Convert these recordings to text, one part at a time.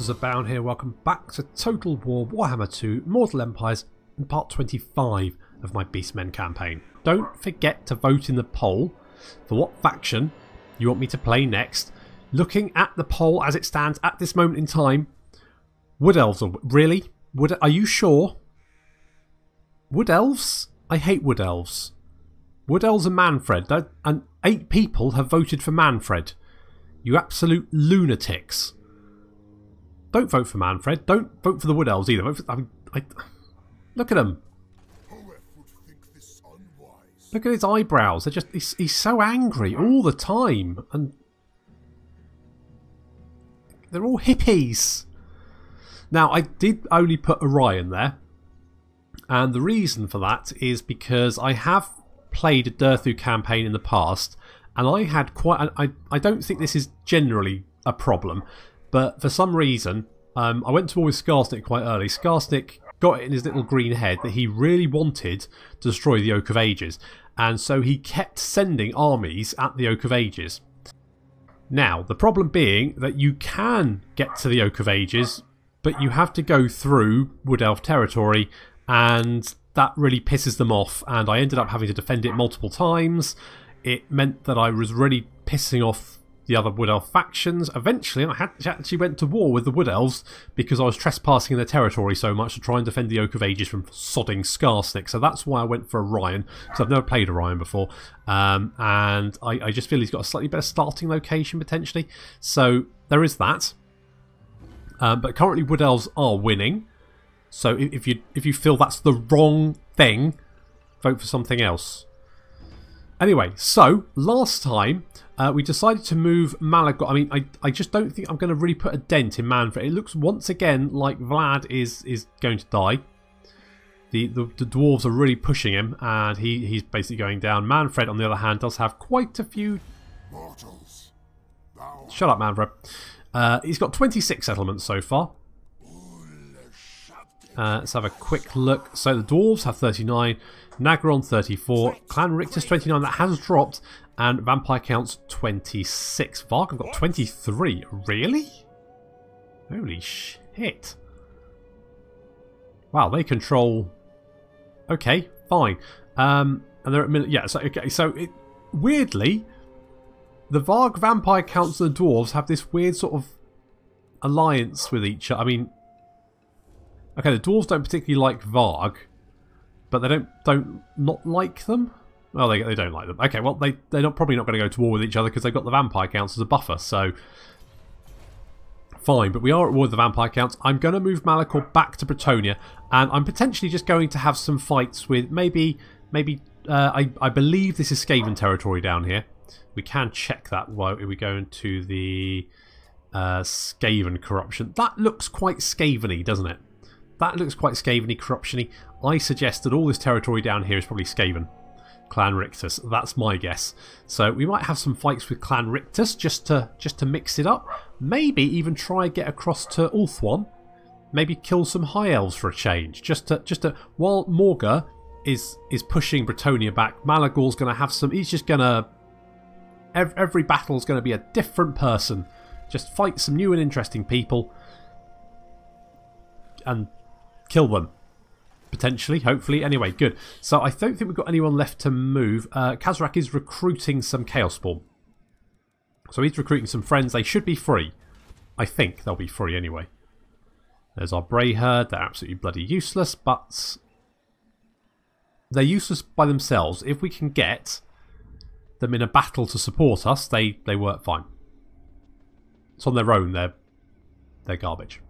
monsters abound here. Welcome back to Total War Warhammer 2 Mortal Empires and part 25 of my Beastmen campaign. Don't forget to vote in the poll for what faction you want me to play next. Looking at the poll as it stands at this moment in time, Wood Elves are... Really? Are you sure? Wood Elves? I hate Wood Elves. Wood Elves and Manfred. And 8 people have voted for Manfred. You absolute lunatics. Don't vote for Manfred. Don't vote for the Wood Elves either. Look at him. Look at his eyebrows. They're just, he's so angry all the time. And they're all hippies. Now, I did only put Orion there. And the reason for that is because I have played a Durthu campaign in the past. And I had quite... I don't think this is generally a problem. But for some reason, I went to war with Skarsnik quite early. Skarsnik got it in his little green head that he really wanted to destroy the Oak of Ages. And so he kept sending armies at the Oak of Ages. Now, the problem being that you can get to the Oak of Ages, but you have to go through Wood Elf territory, and that really pisses them off. And I ended up having to defend it multiple times. It meant that I was really pissing off the other Wood Elf factions. Eventually, I actually went to war with the Wood Elves because I was trespassing in their territory so much to try and defend the Oak of Ages from sodding Skarsnik. So that's why I went for Orion, because I've never played Orion before. And I just feel he's got a slightly better starting location, potentially. So there is that. But currently, Wood Elves are winning. So if you feel that's the wrong thing, vote for something else. Anyway, so last time we decided to move Malagor. I mean, I just don't think I'm going to really put a dent in Manfred. It looks once again like Vlad is going to die. The dwarves are really pushing him, and he's basically going down. Manfred, on the other hand, does have quite a few... Mortals. Shut up, Manfred. He's got 26 settlements so far. Let's have a quick look. So the dwarves have 39. Nagron 34, Clan Rictus 29, that has dropped, and Vampire Counts 26. Varg have got 23. Really? Holy shit. Wow, they control... Okay, fine. And they're at... Yeah, so, okay, so weirdly, the Varg Vampire Counts and the Dwarves have this weird sort of alliance with each other. I mean... Okay, the Dwarves don't particularly like Varg, but they don't not like them? Well, they don't like them. Okay, well, they're probably not going to go to war with each other because they've got the Vampire Counts as a buffer, so... Fine, but we are at war with the Vampire Counts. I'm going to move Malagor back to Bretonnia, and I'm potentially just going to have some fights with maybe I believe this is Skaven territory down here. We can check that while we go into the Skaven corruption. That looks quite Skaven-y, doesn't it? That looks quite Skaven-y, corruption-y. I suggest that all this territory down here is probably Skaven. Clan Rictus, that's my guess. So we might have some fights with Clan Rictus just to mix it up. Maybe even try and get across to Ulthuan. Maybe kill some High Elves for a change. Just to while Morghur is pushing Bretonnia back, Malagor's going to have some... He's just going to... Every battle's going to be a different person. Just fight some new and interesting people. And kill them. Potentially, hopefully. Anyway, good. So I don't think we've got anyone left to move. Khazrak is recruiting some Chaos Spawn. So he's recruiting some friends. They should be free. I think they'll be free anyway. There's our Bray Herd. They're absolutely bloody useless, but they're useless by themselves. If we can get them in a battle to support us, they work fine. It's on their own. They're garbage.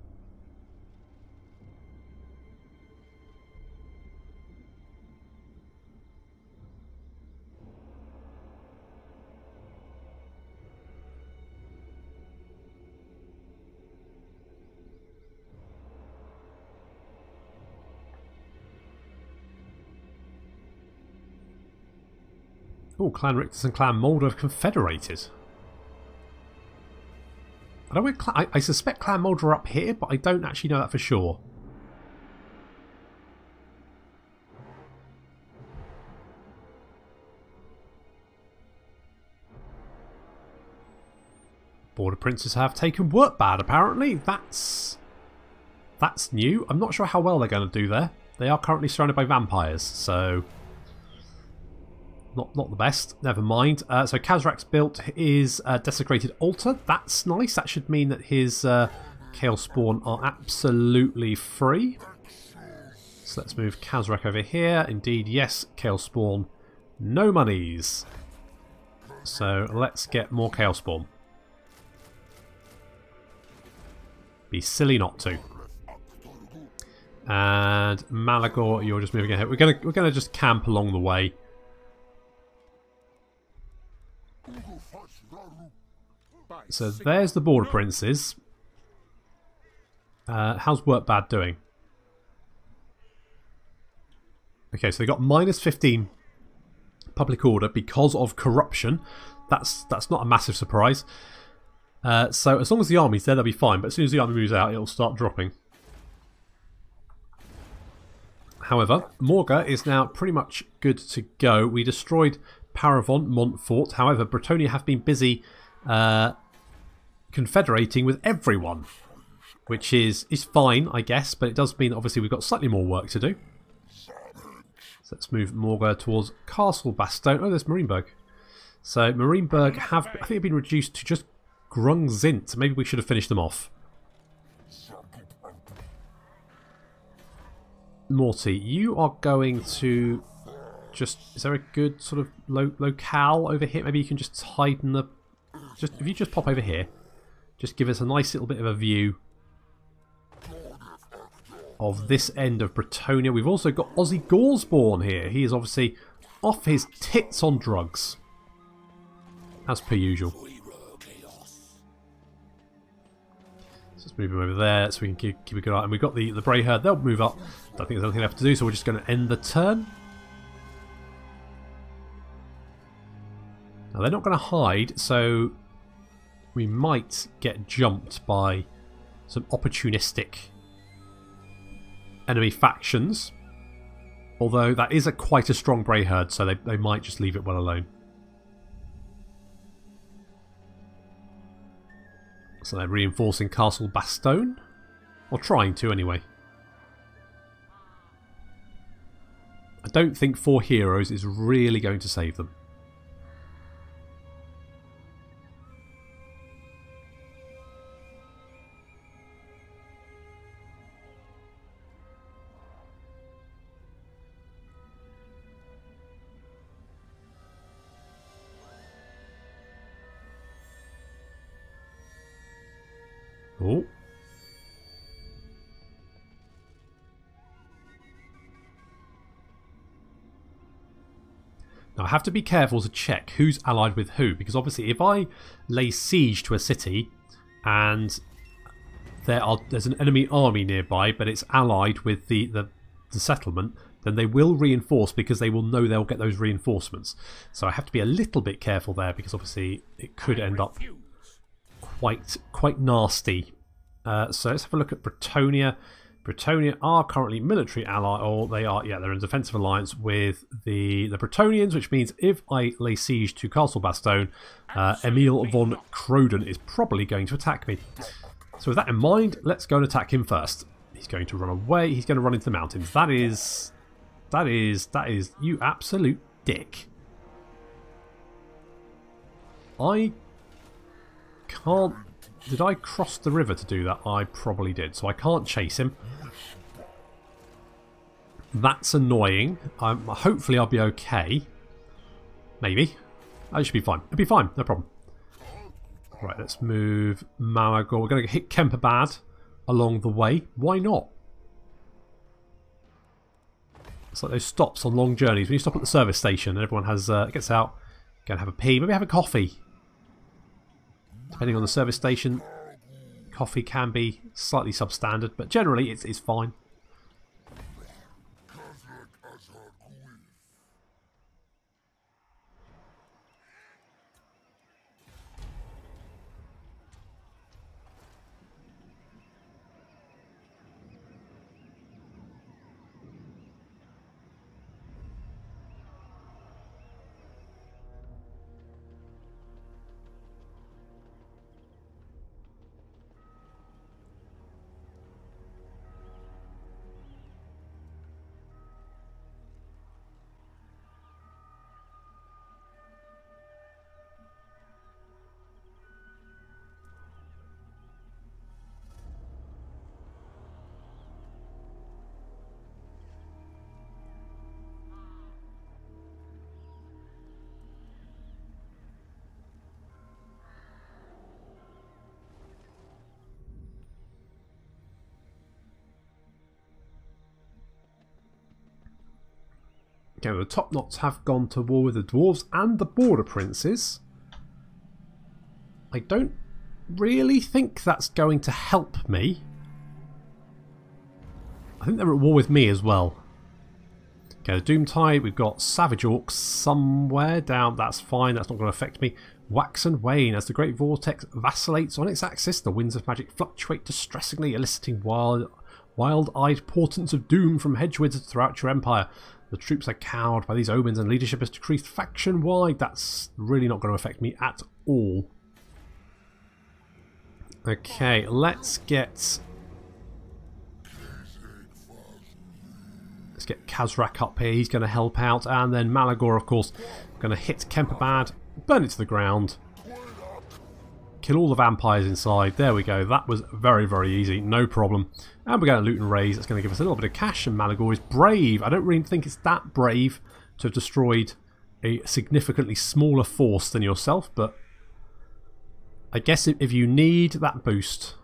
Oh, Clan Rictus and Clan Mulder have confederated. I suspect Clan Mulder are up here, but I don't actually know that for sure. Border princes have taken work bad, apparently. That's new. I'm not sure how well they're going to do there. They are currently surrounded by vampires, so not the best. Never mind. So Khazrak's built his desecrated altar. That's nice. That should mean that his Chaos Spawn are absolutely free. So let's move Khazrak over here. Indeed, yes, Chaos Spawn. No monies. So let's get more Chaos Spawn. Be silly not to. And Malagor, you're just moving ahead. We're gonna just camp along the way. So there's the border princes. How's Work Bad doing? Okay, so they got -15 public order because of corruption. That's not a massive surprise. So as long as the army's there, they'll be fine. But as soon as the army moves out, it'll start dropping. However, Morghur is now pretty much good to go. We destroyed Paravon, Montfort. However, Bretonnia have been busy confederating with everyone, which is fine, I guess, but it does mean that obviously we've got slightly more work to do. So let's move Morghur towards Castle Bastogne. Oh, there's Marienburg. So Marienburg have, I think, they've been reduced to just Grungzint. Maybe we should have finished them off. Morty, you are going to just... Is there a good sort of locale over here? Maybe you can just hide in the... If you just pop over here, just give us a nice little bit of a view of this end of Bretonnia. We've also got Ozzy Goresborn here. He is obviously off his tits on drugs, as per usual. Let's move him over there so we can keep a good eye. And we've got the Bray Herd. They'll move up. Don't think there's anything left to do, so we're just going to end the turn. Now, they're not going to hide, so we might get jumped by some opportunistic enemy factions. Although that is quite a strong Bray Herd, so they might just leave it well alone. So they're reinforcing Castle Bastogne. Or trying to, anyway. I don't think 4 heroes is really going to save them. Oh. Now I have to be careful to check who's allied with who, because obviously if I lay siege to a city and there's an enemy army nearby but it's allied with the settlement, then they will reinforce because they will know they'll get those reinforcements. So I have to be a little bit careful there because obviously it could end up quite nasty. So let's have a look at Bretonnia. Bretonnia are currently military ally, or they are, yeah, they're in defensive alliance with the Bretonnians, which means if I lay siege to Castle Bastogne, Emil von Kroden is probably going to attack me. So with that in mind, let's go and attack him first. He's going to run away. He's going to run into the mountains. That is, you absolute dick. I can't... Did I cross the river to do that? I probably did. So I can't chase him. That's annoying. Hopefully I'll be okay. Maybe. I should be fine. It'll be fine. No problem. Right, let's move Malagor. We're going to hit Kemperbad along the way. Why not? It's like those stops on long journeys. When you stop at the service station and everyone has gets out, go and have a pee. Maybe have a coffee. Depending on the service station, coffee can be slightly substandard, but generally it's fine. Okay, the top knots have gone to war with the dwarves and the border princes. I don't really think that's going to help me. I think they're at war with me as well. Okay, the Doomtide, we've got Savage Orcs somewhere down. That's fine, that's not going to affect me. Wax and wane. As the Great Vortex vacillates on its axis, the winds of magic fluctuate distressingly, eliciting wild-eyed portents of doom from hedgewards throughout your empire. The troops are cowed by these omens and leadership is decreased faction-wide. That's really not going to affect me at all. Okay, let's get Khazrak up here. He's going to help out, and then Malagor, of course, going to hit Kemperbad, burn it to the ground, kill all the vampires inside. There we go. That was very, very easy. No problem. And we're going to loot and raise. That's going to give us a little bit of cash, and Malagor is brave. I don't really think it's that brave to have destroyed a significantly smaller force than yourself, but I guess if you need that boost.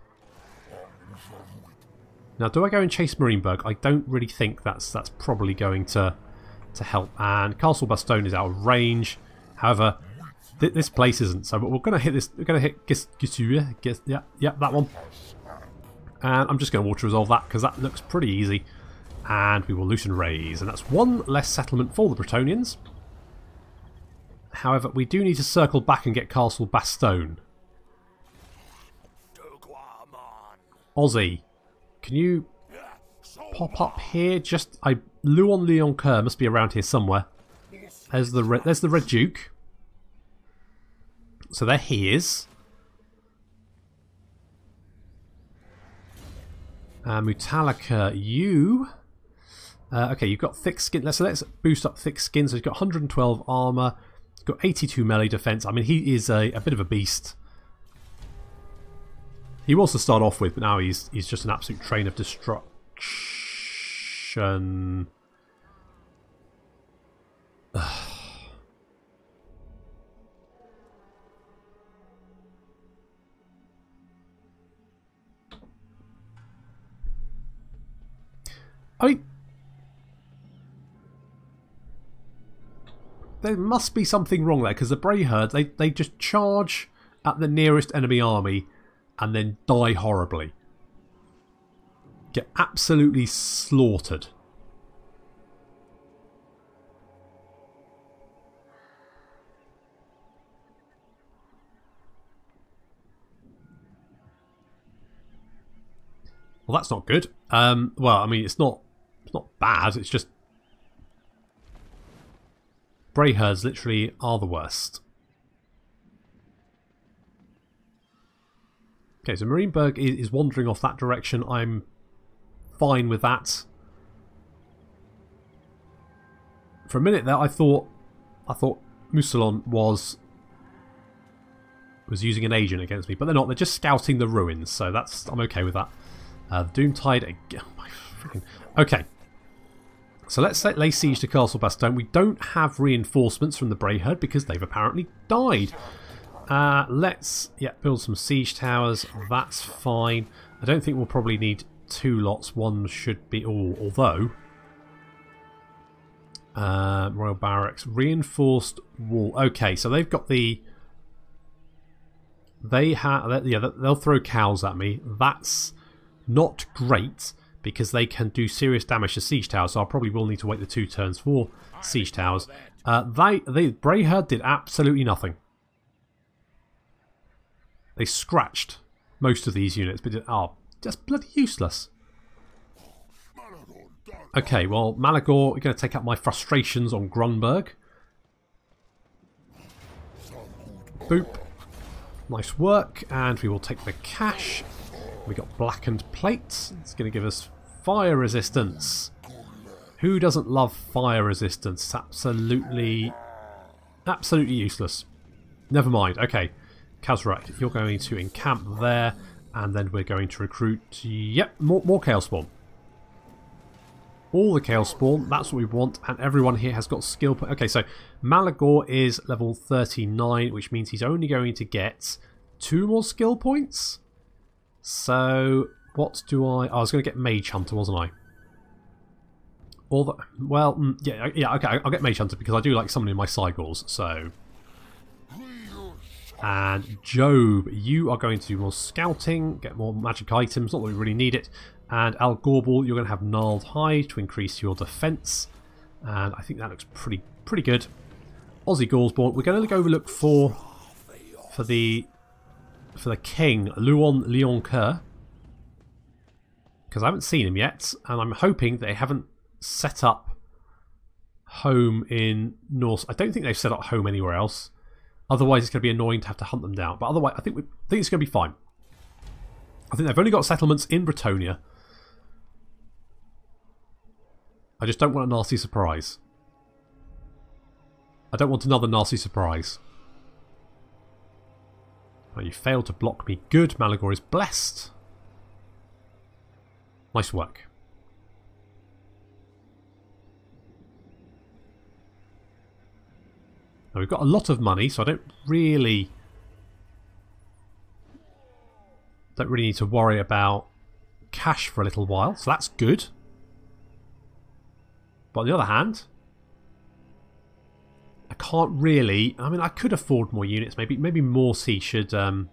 Now, do I go and chase Marienburg? I don't really think that's probably going to help. And Castle Bastogne is out of range. However, this place isn't. So we're going to hit this. We're going to hit Gisure. Yeah, that one. And I'm just going to water resolve that because that looks pretty easy. And we will loot and raise. And that's one less settlement for the Bretonnians. However, we do need to circle back and get Castle Bastogne. Aussie, can you pop up here? Luon Leoncoeur must be around here somewhere. There's the Red Duke. So there he is. Mutalika, you. Okay, you've got thick skin. Let's boost up thick skin. So he's got 112 armor. He's got 82 melee defense. I mean, he is a bit of a beast. He was to start off with, but now he's just an absolute train of destruction. There must be something wrong there, because the Brayherds, they just charge at the nearest enemy army and then die horribly. Get absolutely slaughtered. Well, that's not good. Well, I mean, it's not bad. It's just Brayherds literally are the worst. Okay, so Marienburg is wandering off that direction. I'm fine with that. For a minute there, I thought Mousillon was using an agent against me, but they're not. They're just scouting the ruins, so I'm okay with that. Doomtide again. Oh my freaking. Okay, so let's lay siege to Castle Bastogne. We don't have reinforcements from the Brayherd because they've apparently died. Let's build some siege towers. That's fine. I don't think we'll probably need 2 lots. One should be all. Although Royal Barracks, reinforced wall. Okay, so they've got the. They'll throw cows at me. That's not great because they can do serious damage to siege towers. So I probably will need to wait the 2 turns for siege towers. The Brayherd did absolutely nothing. They scratched most of these units, but are just bloody useless. Okay, well, Malagor, you're going to take out my frustrations on Grunberg. Boop. Nice work, and we will take the cash. We got blackened plates. It's going to give us fire resistance. Who doesn't love fire resistance? It's absolutely useless. Never mind. Okay. Khazrak, you're going to encamp there, and then we're going to recruit. Yep, more Chaos Spawn. All the Chaos Spawn, that's what we want, and everyone here has got skill. Okay, so Malagor is level 39, which means he's only going to get 2 more skill points. So, what do I was going to get Mage Hunter, wasn't I? Or the, well, yeah, okay, I'll get Mage Hunter because I do like summoning my Cygors, so... And Job, you are going to do more scouting, get more magic items, not that we really need it. And Al Gorbal, you're going to have Gnarled Hide to increase your defence. And I think that looks pretty good. Aussie Gaursborn, we're going to go look for the king, Luon Leoncoeur. Because I haven't seen him yet, and I'm hoping they haven't set up home in Norse. I don't think they've set up home anywhere else. Otherwise, it's going to be annoying to have to hunt them down. But otherwise, I think it's going to be fine. I think they've only got settlements in Bretonnia. I just don't want a nasty surprise. I don't want another nasty surprise. Oh, you failed to block me. Good. Malagor is blessed. Nice work. Now we've got a lot of money, so I don't really need to worry about cash for a little while, so that's good. But on the other hand, I can't really... I mean, I could afford more units. Maybe Morsey should... I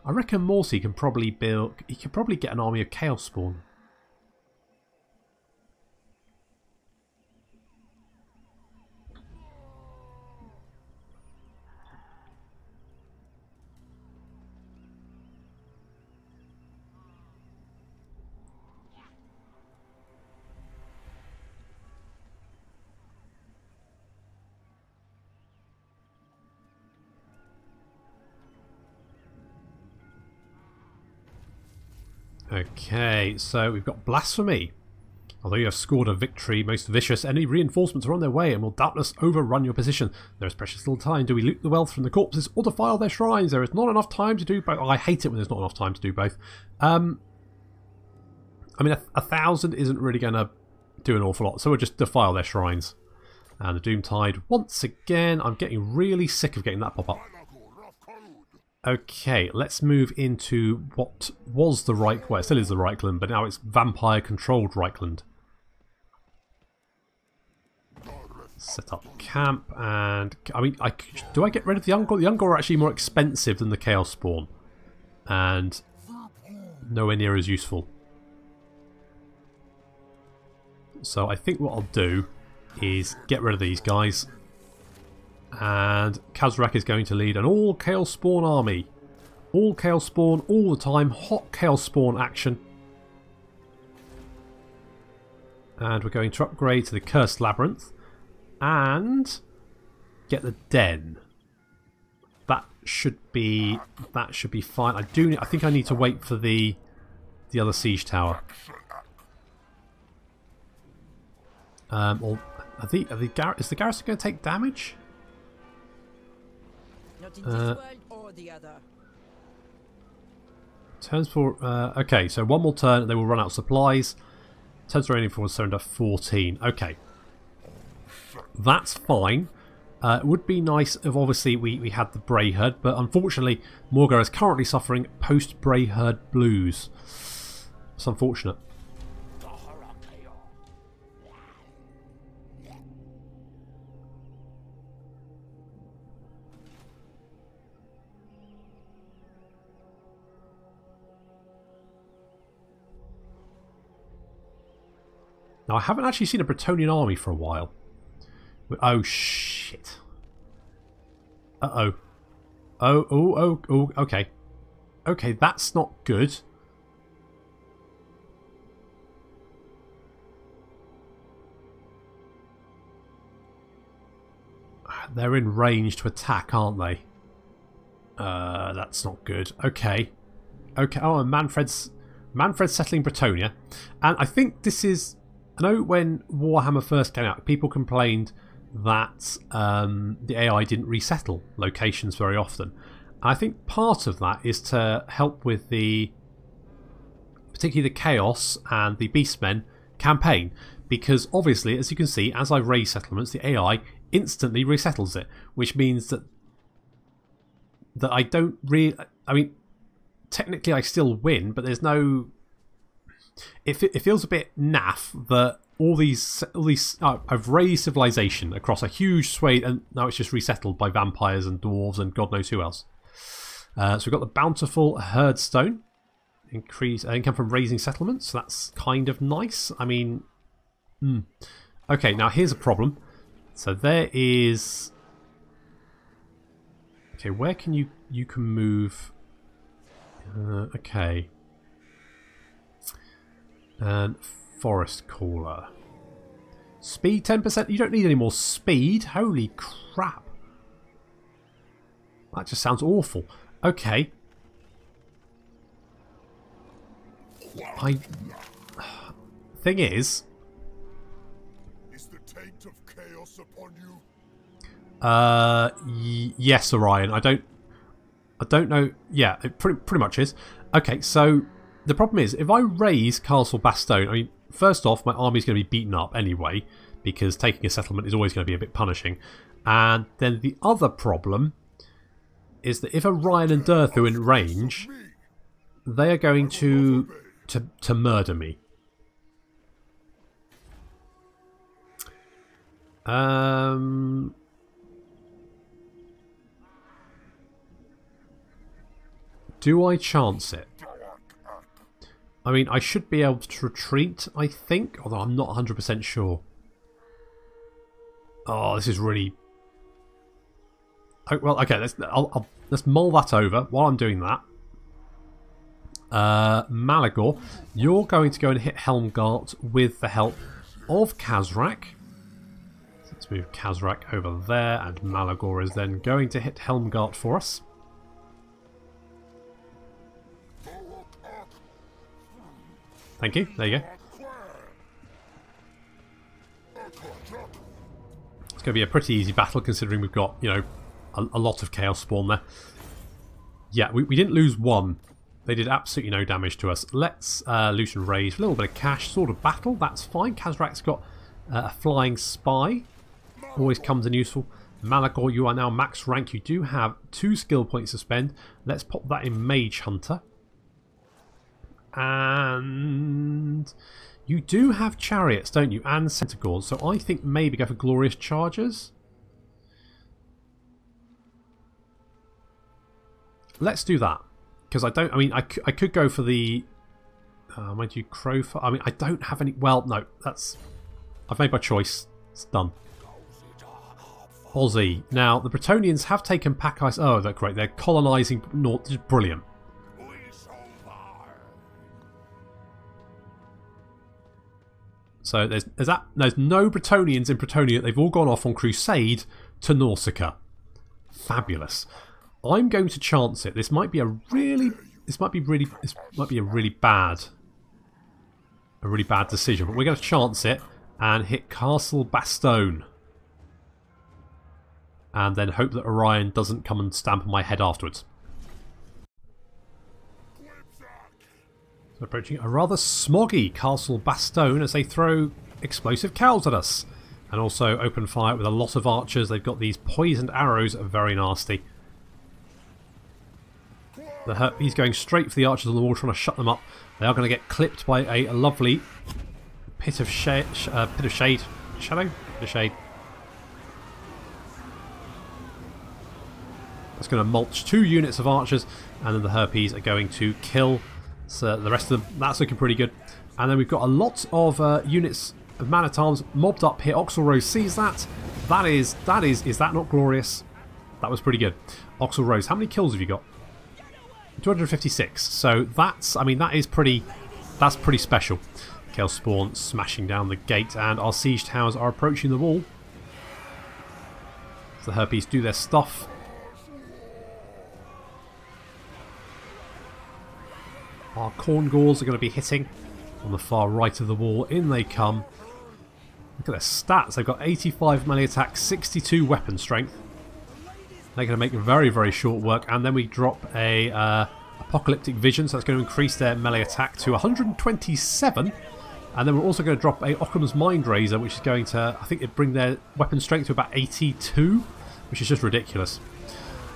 reckon Morsey can probably build... He could probably get an army of Chaos Spawn. Okay, so we've got Blasphemy. Although you have scored a victory, most vicious, any reinforcements are on their way and will doubtless overrun your position. There is precious little time. Do we loot the wealth from the corpses or defile their shrines? There is not enough time to do both. Oh, I hate it when there's not enough time to do both. I mean, 1,000 isn't really going to do an awful lot, so we'll just defile their shrines. And the Doomtide, once again, I'm getting really sick of getting that pop up. Okay, let's move into what was the Reich, well, it still is the Reichland, but now it's vampire-controlled Reichland. Set up camp, and I mean, do I get rid of the Ungor? The Ungor are actually more expensive than the Chaos Spawn, and nowhere near as useful. So I think what I'll do is get rid of these guys. And Khazrak is going to lead an all Chaos Spawn army. All Chaos Spawn, all the time. Hot Chaos Spawn action. And we're going to upgrade to the Cursed Labyrinth. And get the Den. That should be fine. I think I need to wait for the other siege tower. Or is the garrison going to take damage? Not in this world or the other. Turns for... okay, so one more turn and they will run out of supplies. Turns remaining for surrender 14. Okay. That's fine. It would be nice if obviously we had the Brayherd, but unfortunately Morghur is currently suffering post-Brayherd blues. It's unfortunate. Now, I haven't actually seen a Bretonnian army for a while. Oh, shit. Uh-oh. Oh, okay. Okay, that's not good. They're in range to attack, aren't they? That's not good. Okay. Okay, oh, and Manfred's settling Bretonnia. And I think this is... I know when Warhammer first came out, people complained that the AI didn't resettle locations very often. And I think part of that is to help with particularly the Chaos and the Beastmen campaign. Because obviously, as you can see, as I raise settlements, the AI instantly resettles it. Which means that I don't really... I mean, technically I still win, but there's no... It feels a bit naff that I've raised civilization across a huge swathe, and now it's just resettled by vampires and dwarves and God knows who else. So we've got the bountiful herdstone. Increase income from raising settlements. So that's kind of nice. I mean, okay. Now here's a problem. So there is. Okay, where can you can move? Okay. And forest caller. Speed 10%. You don't need any more speed. Holy crap! That just sounds awful. Okay. Thing is the taint of chaos upon you? Yes, Orion. I don't know. Yeah, it pretty much is. Okay, so the problem is if I raise Castle Bastogne, I mean, first off, my army's going to be beaten up anyway because taking a settlement is always going to be a bit punishing. And then the other problem is that if Orion and Durthu are in range, they are going to murder me. Do I chance it? I mean, I should be able to retreat, I think, although I'm not 100% sure. Oh, this is really... Oh, well, okay, let's mull that over while I'm doing that. Malagor, you're going to go and hit Helmgart with the help of Khazrak. So let's move Khazrak over there, and Malagor is then going to hit Helmgart for us. Thank you, there you go. It's going to be a pretty easy battle considering we've got, you know, a lot of Chaos Spawn there. Yeah, we didn't lose one. They did absolutely no damage to us. Let's loot and raise. A little bit of cash, sort of battle. That's fine. Khazrak's got a flying spy. Always comes in useful. Malagor, you are now max rank. You do have 2 skill points to spend. Let's pop that in Mage Hunter. And you do have chariots, don't you? And centaurs. So I think maybe go for Glorious Chargers. Let's do that. Because I don't... I mean, I could go for the... might you crow for... I mean, I don't have any... Well, no. That's... I've made my choice. It's done. Aussie. Now, the Bretonnians have taken Pack Ice... Oh, that's great. They're colonising North. Just brilliant. So there's no Bretonnians in Bretonnia. They've all gone off on crusade to Nausicaa. Fabulous. I'm going to chance it. This might be a really bad decision, but we're going to chance it and hit Castle Bastogne. And then hope that Orion doesn't come and stamp on my head afterwards. So approaching a rather smoggy Castle Bastogne as they throw explosive cows at us. And also open fire with a lot of archers. They've got these poisoned arrows, very nasty. He's going straight for the archers on the wall, trying to shut them up. They are going to get clipped by a lovely pit of shade. Shadow? Pit of shade. That's going to mulch 2 units of archers, and then the Harpies are going to kill the rest of them. That's looking pretty good. And then we've got a lot of units of man-at-arms mobbed up here. Oxel sees that. Is that not glorious? That was pretty good. Oxel, how many kills have you got? 256. So that's, I mean, that's pretty special. Chaos Spawn smashing down the gate, and our siege towers are approaching the wall. So the Harpies do their stuff. Our corn gauls are going to be hitting on the far right of the wall. In they come. Look at their stats. They've got 85 melee attack, 62 weapon strength. They're going to make very, very short work. And then we drop a Apocalyptic Vision, so that's going to increase their melee attack to 127. And then we're also going to drop a Occam's Mind Razor, which is going to, I think, it bring their weapon strength to about 82, which is just ridiculous.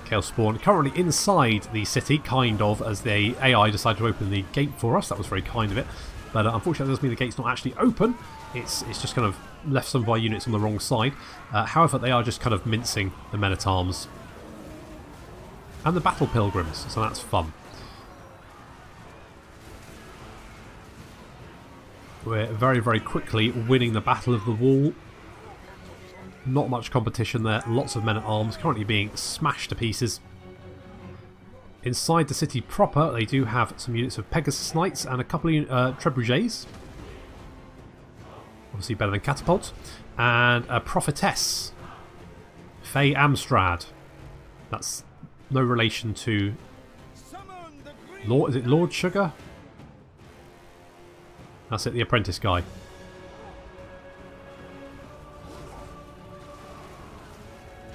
Chaos Spawn currently inside the city, kind of, as the AI decided to open the gate for us. That was very kind of it. But unfortunately that does mean the gate's not actually open. It's just kind of left some of our units on the wrong side. However, they are just kind of mincing the men-at-arms and the battle pilgrims, so that's fun. We're very, very quickly winning the Battle of the Wall. Not much competition there. Lots of men-at-arms currently being smashed to pieces. Inside the city proper, they do have some units of Pegasus Knights and a couple of trebuchets. Obviously better than catapults. And a prophetess, Faye Amstrad. That's no relation to Lord. Is it Lord Sugar? That's it, the apprentice guy.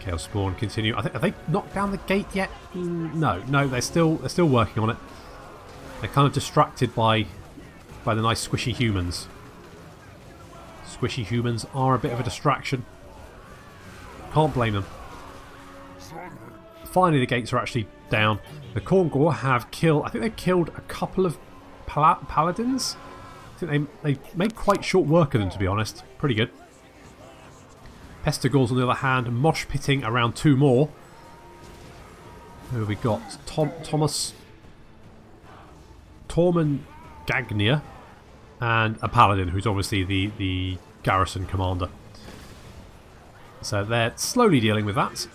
Chaos Spawn continue. I think, have they knocked down the gate yet? No, they're still working on it. They're kind of distracted by the nice squishy humans. Squishy humans are a bit of a distraction. Can't blame them. Finally, the gates are actually down. The Morghur have killed. I think they've killed a couple of paladins. I think they made quite short work of them, to be honest. Pretty good. Pestigors, on the other hand, mosh pitting around two more. Who have we got? Thomas Tormund Gagnier and a paladin, who's obviously the garrison commander. So they're slowly dealing with that.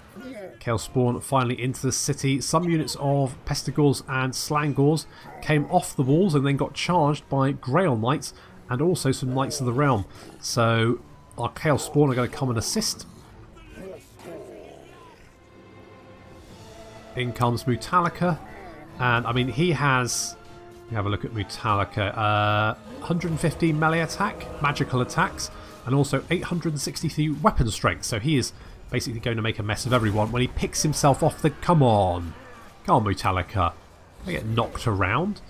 Chaos Spawn finally into the city. Some units of Pestigors and Slangors came off the walls and then got charged by Grail Knights and also some Knights of the Realm. So our Chaos Spawn are going to come and assist. In comes Mutalica, and I mean he has. We have a look at Mutalica. 150 melee attack, magical attacks, and also 863 weapon strength. So he is basically going to make a mess of everyone when he picks himself off the... Come on, Mutalica. They get knocked around.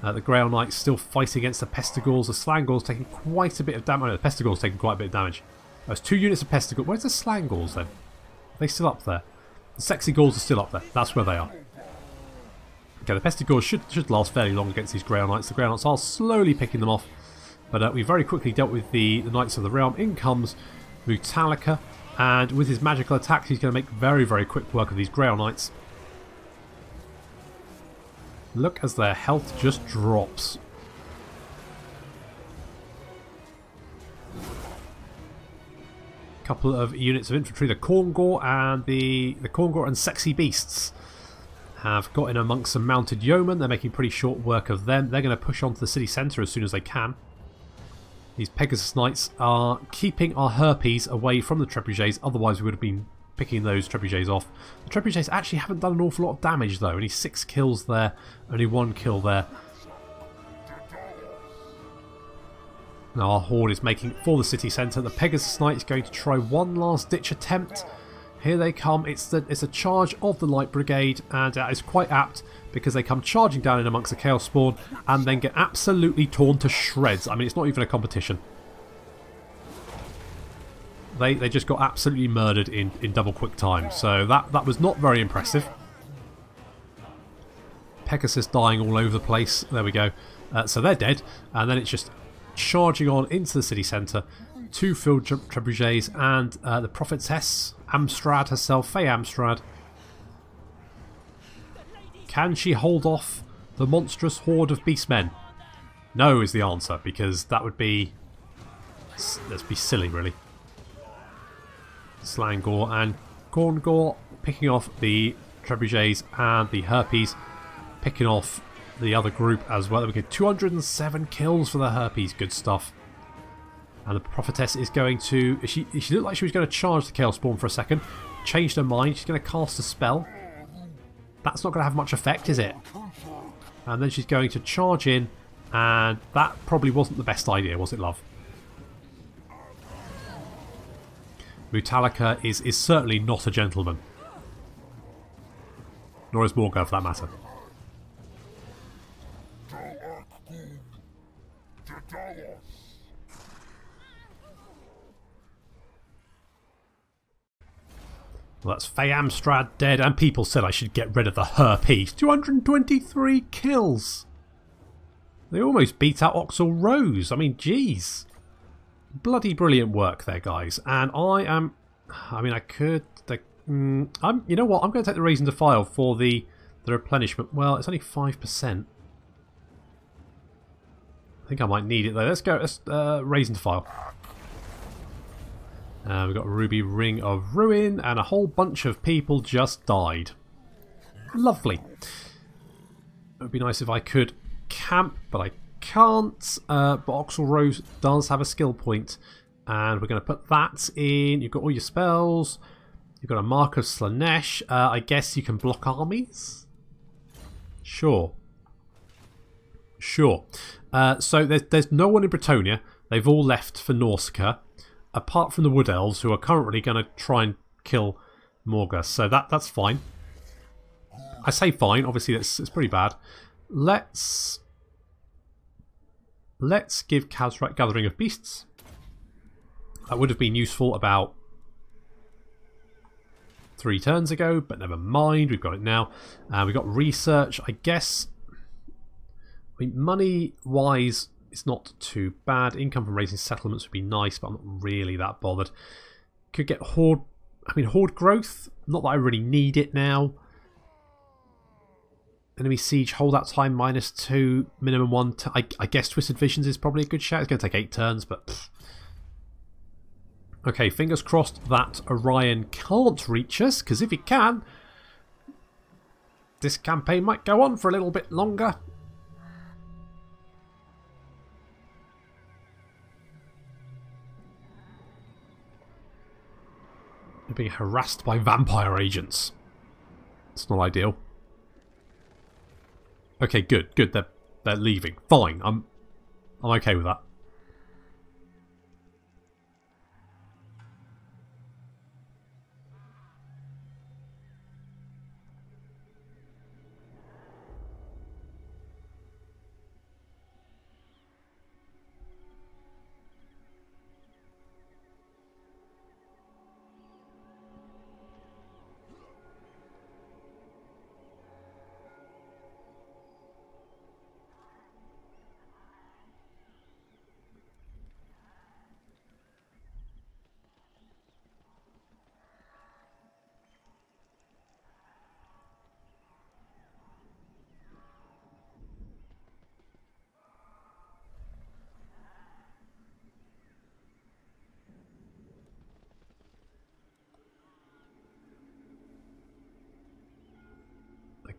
The Grail Knights still fighting against the Pestigors. The Slangors taking quite a bit of damage. The Pestigors taking quite a bit of damage. There's 2 units of Pestigors. Where's the Slangors then? Are they still up there? The Sexy Gauls are still up there. That's where they are. Okay, the Pestigors should last fairly long against these Grail Knights. The Grail Knights are slowly picking them off. But we very quickly dealt with the Knights of the Realm. In comes Mutalica. And with his magical attacks, he's going to make very, very quick work of these Grail Knights. Look as their health just drops. Couple of units of infantry, the Morghur and the Morghur and Sexy Beasts have got in amongst some mounted yeomen. They're making pretty short work of them. They're going to push onto the city centre as soon as they can. These Pegasus Knights are keeping our Harpies away from the trebuchets, otherwise we would have been picking those trebuchets off. The trebuchets actually haven't done an awful lot of damage though. Only 6 kills there, only 1 kill there. Now our horde is making for the city centre. The Pegasus Knight is going to try one last ditch attempt. Here they come. It's a charge of the Light Brigade, and it's quite apt because they come charging down in amongst the Chaos Spawn and then get absolutely torn to shreds. I mean, it's not even a competition. They just got absolutely murdered in double quick time. So that was not very impressive. Pegasus dying all over the place. There we go. So they're dead, and then it's just charging on into the city centre. 2 field trebuchets and the prophetess Amstrad herself, Faye Amstrad. Can she hold off the monstrous horde of beastmen? No is the answer, because that would be... let's be silly, really. Slangor and Morghur picking off the trebuchets and the Harpies, picking off the other group as well. We get 207 kills for the Harpies, good stuff. And the prophetess is going to... She looked like she was going to charge the Chaos Spawn for a second. Changed her mind. She's going to cast a spell. That's not going to have much effect, is it? And then she's going to charge in. And that probably wasn't the best idea, was it, love? Mutalica is certainly not a gentleman. Nor is Morghur, for that matter. Well, that's Faye Amstrad dead, and people said I should get rid of the Harpies. 223 kills! They almost beat out Overhaul Rose. I mean, jeez. Bloody brilliant work there, guys. And I could... you know what? I'm going to take the Raise and Defile for the replenishment. Well, it's only 5%. I think I might need it, though. Let's go. Let's Raise and Defile. We've got a Ruby Ring of Ruin, and a whole bunch of people just died. Lovely. It would be nice if I could camp, but I can't. But Overhaul Rose does have a skill point, and we're going to put that in. You've got all your spells. You've got a Mark of Slanesh. I guess you can block armies? Sure. Sure. So there's no one in Bretonnia. They've all left for Norsca, apart from the Wood Elves, who are currently going to try and kill Morghur. So that's fine. I say fine. Obviously, it's pretty bad. Let's give Khazrak Gathering of Beasts. That would have been useful about 3 turns ago, but never mind. We've got it now. We've got research. I guess, I mean, money-wise, it's not too bad. Income from raising settlements would be nice, but I'm not really that bothered. Could get Horde... I mean, Horde growth. Not that I really need it now. Enemy siege, holdout time -2, minimum 1. I guess Twisted Visions is probably a good shout. It's going to take 8 turns, but... Pff. Okay, fingers crossed that Orion can't reach us, because if it can, this campaign might go on for a little bit longer. They're being harassed by vampire agents. It's not ideal. Okay, good, good. They're leaving. Fine. I'm okay with that.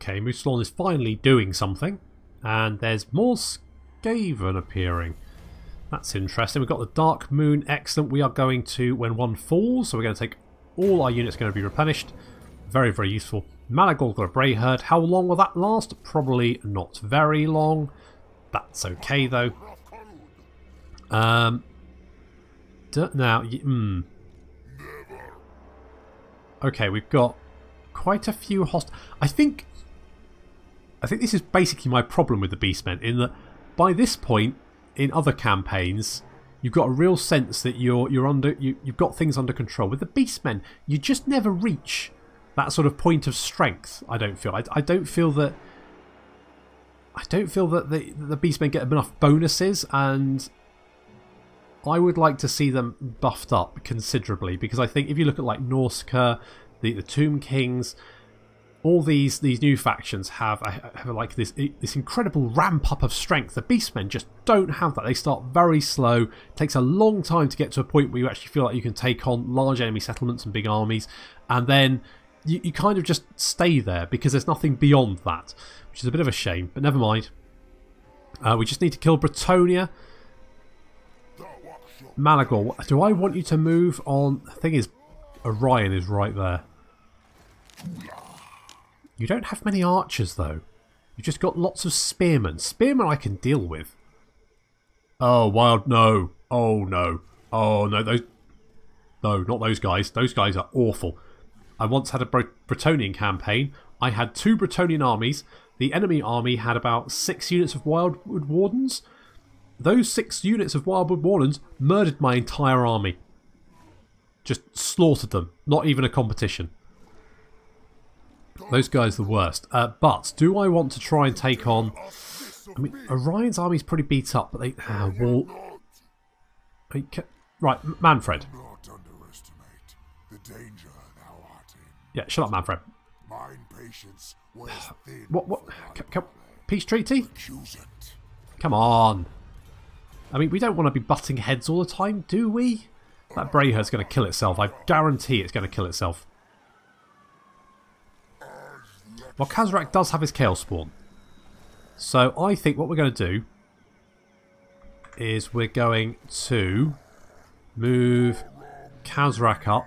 Okay, Moussalon is finally doing something. And there's more Skaven appearing. That's interesting. We've got the Dark Moon. Excellent. We are going to, when one falls, so we're going to take all our units going to be replenished. Very, very useful. Malagor got a Bray Herd. How long will that last? Probably not very long. That's okay, though. Okay, we've got quite a few I think this is basically my problem with the Beastmen, in that by this point in other campaigns you've got a real sense that you've got things under control. With the Beastmen, you just never reach that sort of point of strength. I don't feel. I don't feel that the Beastmen get enough bonuses, and I would like to see them buffed up considerably, because I think if you look at like Norsca, the Tomb Kings, all these new factions have like this incredible ramp up of strength. The Beastmen just don't have that. They start very slow. It takes a long time to get to a point where you actually feel like you can take on large enemy settlements and big armies, and then you kind of just stay there because there's nothing beyond that, which is a bit of a shame, but never mind. We just need to kill Bretonnia. Malagor, do I want you to move on? The thing is, Orion is right there. You don't have many archers, though. You've just got lots of spearmen. Spearmen I can deal with. Oh, wild, no. Oh, no. Oh, no. No, not those guys. Those guys are awful. I once had a Bretonnian campaign. I had 2 Bretonnian armies. The enemy army had about 6 units of Wildwood Wardens. Those 6 units of Wildwood Wardens murdered my entire army. Just slaughtered them. Not even a competition. Those guys are the worst. But do I want to try and take on of I mean, me. Orion's army's pretty beat up, but they... Right, Manfred. Do not underestimate the danger thou art in. Yeah, shut up, Manfred. Mine patience was thin. What? for Peace treaty? accusant. Come on. I mean, we don't want to be butting heads all the time, do we? That Brayher's going to kill itself. I guarantee it's going to kill itself. Well, Khazrak does have his Chaos Spawn. So I think what we're going to do is we're going to move Khazrak up.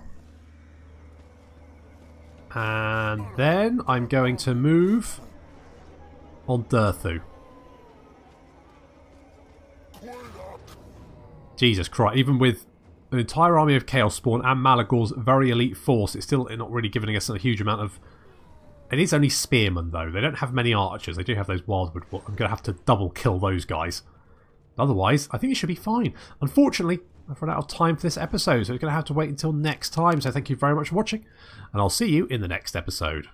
And then I'm going to move on Durthu. Jesus Christ, even with an entire army of Chaos Spawn and Malagor's very elite force, it's still not really giving us a huge amount of... It is only spearmen, though. They don't have many archers. They do have those wildwood. I'm going to have to double kill those guys. Otherwise, I think it should be fine. Unfortunately, I've run out of time for this episode, so we're going to have to wait until next time. So thank you very much for watching, and I'll see you in the next episode.